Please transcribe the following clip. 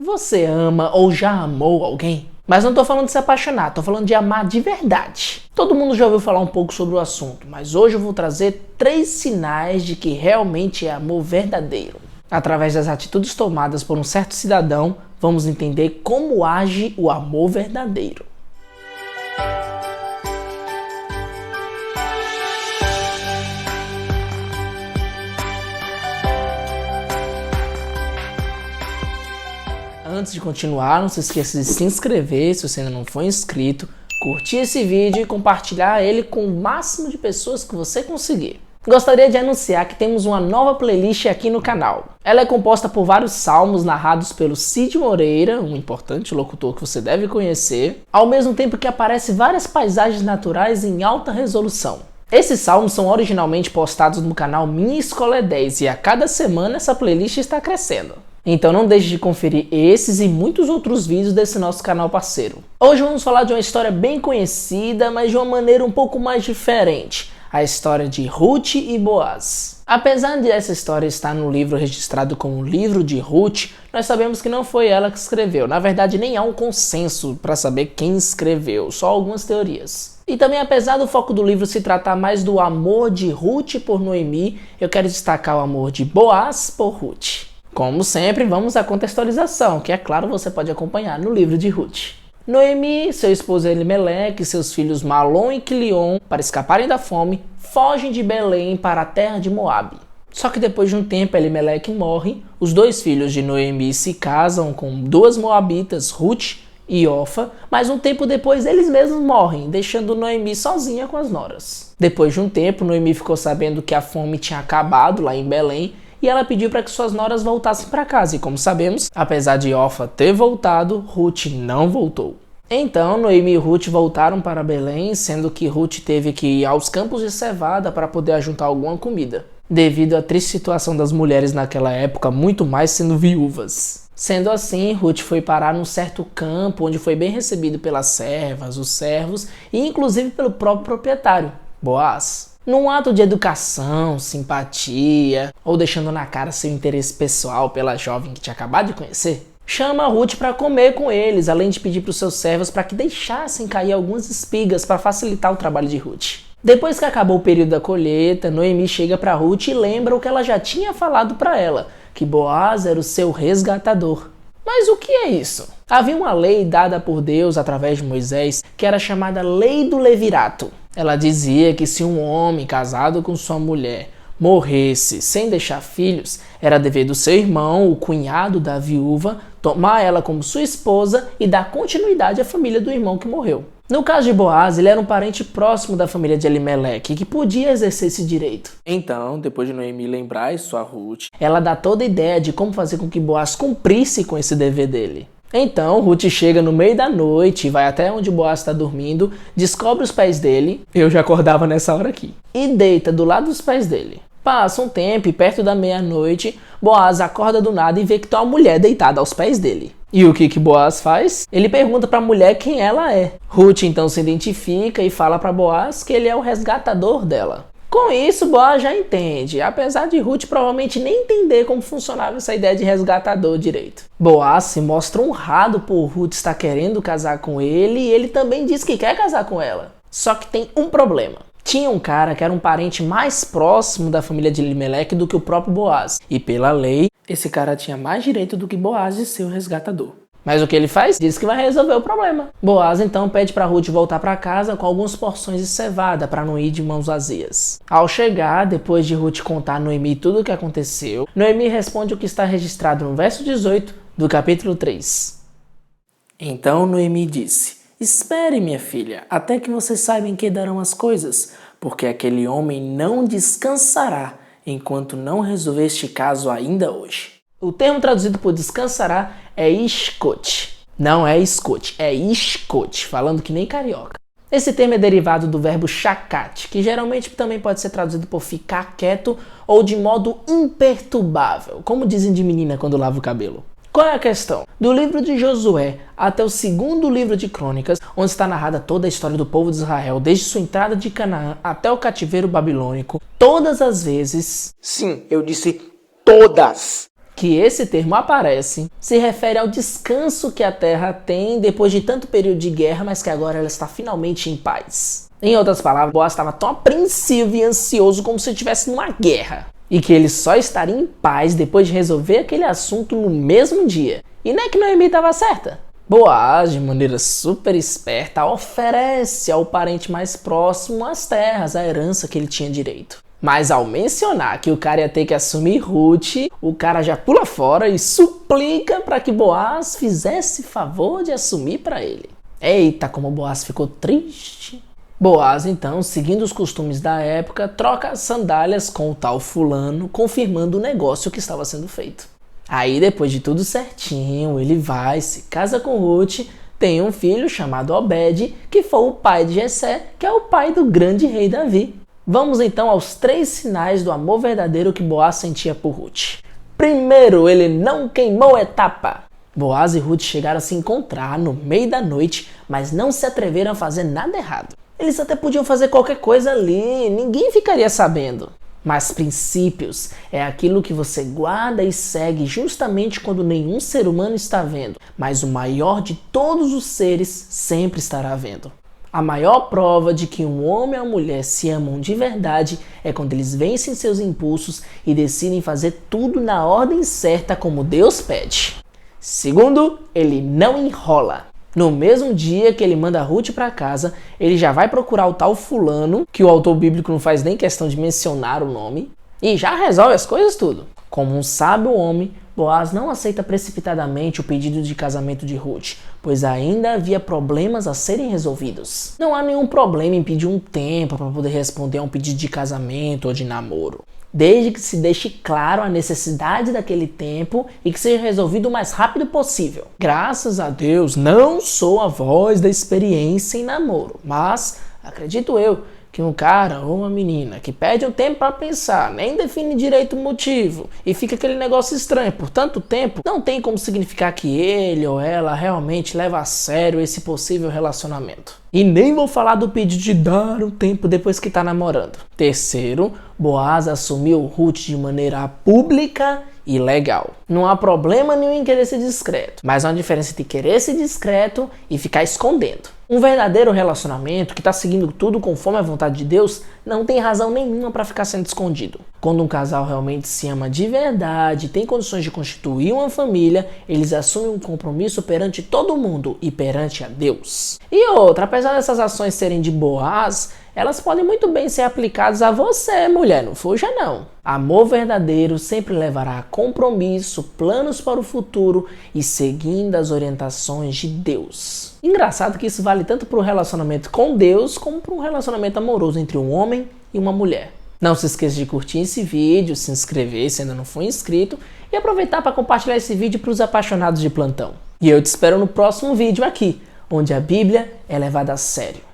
Você ama ou já amou alguém? Mas não tô falando de se apaixonar, tô falando de amar de verdade. Todo mundo já ouviu falar um pouco sobre o assunto, mas hoje eu vou trazer 3 sinais de que realmente é amor verdadeiro. Através das atitudes tomadas por um certo cidadão, vamos entender como age o amor verdadeiro. Antes de continuar, não se esqueça de se inscrever se você ainda não for inscrito, curtir esse vídeo e compartilhar ele com o máximo de pessoas que você conseguir. Gostaria de anunciar que temos uma nova playlist aqui no canal. Ela é composta por vários salmos narrados pelo Cid Moreira, um importante locutor que você deve conhecer, ao mesmo tempo que aparecem várias paisagens naturais em alta resolução. Esses salmos são originalmente postados no canal Minha Escola é 10 e a cada semana essa playlist está crescendo. Então não deixe de conferir esses e muitos outros vídeos desse nosso canal parceiro. Hoje vamos falar de uma história bem conhecida, mas de uma maneira um pouco mais diferente. A história de Ruth e Boaz. Apesar de essa história estar no livro registrado como Livro de Ruth, nós sabemos que não foi ela que escreveu. Na verdade, nem há um consenso para saber quem escreveu, só algumas teorias. E também, apesar do foco do livro se tratar mais do amor de Ruth por Noemi, eu quero destacar o amor de Boaz por Ruth. Como sempre, vamos à contextualização, que é claro você pode acompanhar no livro de Ruth. Noemi, seu esposo Elimeleque e seus filhos Malom e Quilion, para escaparem da fome, fogem de Belém para a terra de Moabe. Só que depois de um tempo Elimeleque morre, os 2 filhos de Noemi se casam com 2 moabitas, Ruth e Orfa, mas um tempo depois eles mesmos morrem, deixando Noemi sozinha com as noras. Depois de um tempo, Noemi ficou sabendo que a fome tinha acabado lá em Belém, e ela pediu para que suas noras voltassem para casa. E como sabemos, apesar de Orfa ter voltado, Ruth não voltou. Então, Noemi e Ruth voltaram para Belém, sendo que Ruth teve que ir aos campos de cevada para poder ajuntar alguma comida, devido à triste situação das mulheres naquela época, muito mais sendo viúvas. Sendo assim, Ruth foi parar num certo campo, onde foi bem recebido pelas servas, os servos e inclusive pelo próprio proprietário, Boaz. Num ato de educação, simpatia, ou deixando na cara seu interesse pessoal pela jovem que tinha acabado de conhecer, chama Ruth para comer com eles, além de pedir para os seus servos para que deixassem cair algumas espigas para facilitar o trabalho de Ruth. Depois que acabou o período da colheita, Noemi chega para Ruth e lembra o que ela já tinha falado para ela, que Boaz era o seu resgatador. Mas o que é isso? Havia uma lei dada por Deus através de Moisés que era chamada Lei do Levirato. Ela dizia que se um homem casado com sua mulher morresse sem deixar filhos, era dever do seu irmão, o cunhado da viúva, tomar ela como sua esposa e dar continuidade à família do irmão que morreu. No caso de Boaz, ele era um parente próximo da família de Elimeleque que podia exercer esse direito. Então, depois de Noemi lembrar isso a Ruth, ela dá toda a ideia de como fazer com que Boaz cumprisse com esse dever dele. Então, Ruth chega no meio da noite, vai até onde Boaz está dormindo, descobre os pés dele, eu já acordava nessa hora aqui, e deita do lado dos pés dele. Passa um tempo e perto da meia-noite, Boaz acorda do nada e vê que tem uma mulher deitada aos pés dele. E o que Boaz faz? Ele pergunta para a mulher quem ela é. Ruth então se identifica e fala para Boaz que ele é o resgatador dela. Com isso, Boaz já entende, apesar de Ruth provavelmente nem entender como funcionava essa ideia de resgatador direito. Boaz se mostra honrado por Ruth estar querendo casar com ele e ele também diz que quer casar com ela. Só que tem um problema. Tinha um cara que era um parente mais próximo da família de Elimeleque do que o próprio Boaz. E pela lei, esse cara tinha mais direito do que Boaz de ser o resgatador. Mas o que ele faz? Diz que vai resolver o problema. Boaz então pede para Ruth voltar para casa com algumas porções de cevada para não ir de mãos vazias. Ao chegar, depois de Ruth contar a Noemi tudo o que aconteceu, Noemi responde o que está registrado no verso 18 do capítulo 3. Então Noemi disse: "Espere, minha filha, até que você saiba em que darão as coisas, porque aquele homem não descansará enquanto não resolver este caso ainda hoje." O termo traduzido por descansará é escote. Não é escote, é escote, falando que nem carioca. Esse termo é derivado do verbo chacate, que geralmente também pode ser traduzido por ficar quieto ou de modo imperturbável, como dizem de menina quando lava o cabelo. Qual é a questão? Do livro de Josué até o 2º livro de Crônicas, onde está narrada toda a história do povo de Israel, desde sua entrada de Canaã até o cativeiro babilônico, todas as vezes, sim, eu disse todas, que esse termo aparece se refere ao descanso que a terra tem depois de tanto período de guerra, mas que agora ela está finalmente em paz. Em outras palavras, Boaz estava tão apreensivo e ansioso como se estivesse numa guerra, e que ele só estaria em paz depois de resolver aquele assunto no mesmo dia. E não é que Noemi estava certa. Boaz, de maneira super esperta, oferece ao parente mais próximo as terras, a herança que ele tinha direito. Mas ao mencionar que o cara ia ter que assumir Ruth, o cara já pula fora e suplica para que Boaz fizesse favor de assumir para ele. Eita, como Boaz ficou triste. Boaz, então, seguindo os costumes da época, troca as sandálias com o tal fulano, confirmando o negócio que estava sendo feito. Aí, depois de tudo certinho, ele vai, se casa com Ruth, tem um filho chamado Obed, que foi o pai de Jessé, que é o pai do grande rei Davi. Vamos então aos 3 sinais do amor verdadeiro que Boaz sentia por Ruth. Primeiro, ele não queimou etapa. Boaz e Ruth chegaram a se encontrar no meio da noite, mas não se atreveram a fazer nada errado. Eles até podiam fazer qualquer coisa ali, ninguém ficaria sabendo. Mas princípios é aquilo que você guarda e segue justamente quando nenhum ser humano está vendo, mas o maior de todos os seres sempre estará vendo. A maior prova de que um homem e uma mulher se amam de verdade é quando eles vencem seus impulsos e decidem fazer tudo na ordem certa como Deus pede. Segundo, ele não enrola. No mesmo dia que ele manda Ruth para casa, ele já vai procurar o tal fulano, que o autor bíblico não faz nem questão de mencionar o nome, e já resolve as coisas tudo. Como um sábio homem, Boaz não aceita precipitadamente o pedido de casamento de Ruth, pois ainda havia problemas a serem resolvidos. Não há nenhum problema em pedir um tempo para poder responder a um pedido de casamento ou de namoro, desde que se deixe claro a necessidade daquele tempo e que seja resolvido o mais rápido possível. Graças a Deus, não sou a voz da experiência em namoro, mas acredito eu que um cara ou uma menina que pede um tempo para pensar, nem define direito o motivo e fica aquele negócio estranho por tanto tempo, não tem como significar que ele ou ela realmente leva a sério esse possível relacionamento. E nem vou falar do pedido de dar um tempo depois que tá namorando. Terceiro, Boaz assumiu Ruth de maneira pública e legal. Não há problema nenhum em querer ser discreto, mas há uma diferença entre querer ser discreto e ficar escondendo. Um verdadeiro relacionamento que está seguindo tudo conforme a vontade de Deus não tem razão nenhuma para ficar sendo escondido. Quando um casal realmente se ama de verdade, tem condições de constituir uma família, eles assumem um compromisso perante todo mundo e perante a Deus. E outra, apesar dessas ações serem de Boaz, elas podem muito bem ser aplicadas a você, mulher, não fuja não. Amor verdadeiro sempre levará a compromisso, planos para o futuro e seguindo as orientações de Deus. Engraçado que isso vale tanto para o relacionamento com Deus como para um relacionamento amoroso entre um homem e uma mulher. Não se esqueça de curtir esse vídeo, se inscrever se ainda não for inscrito e aproveitar para compartilhar esse vídeo para os apaixonados de plantão. E eu te espero no próximo vídeo aqui, onde a Bíblia é levada a sério.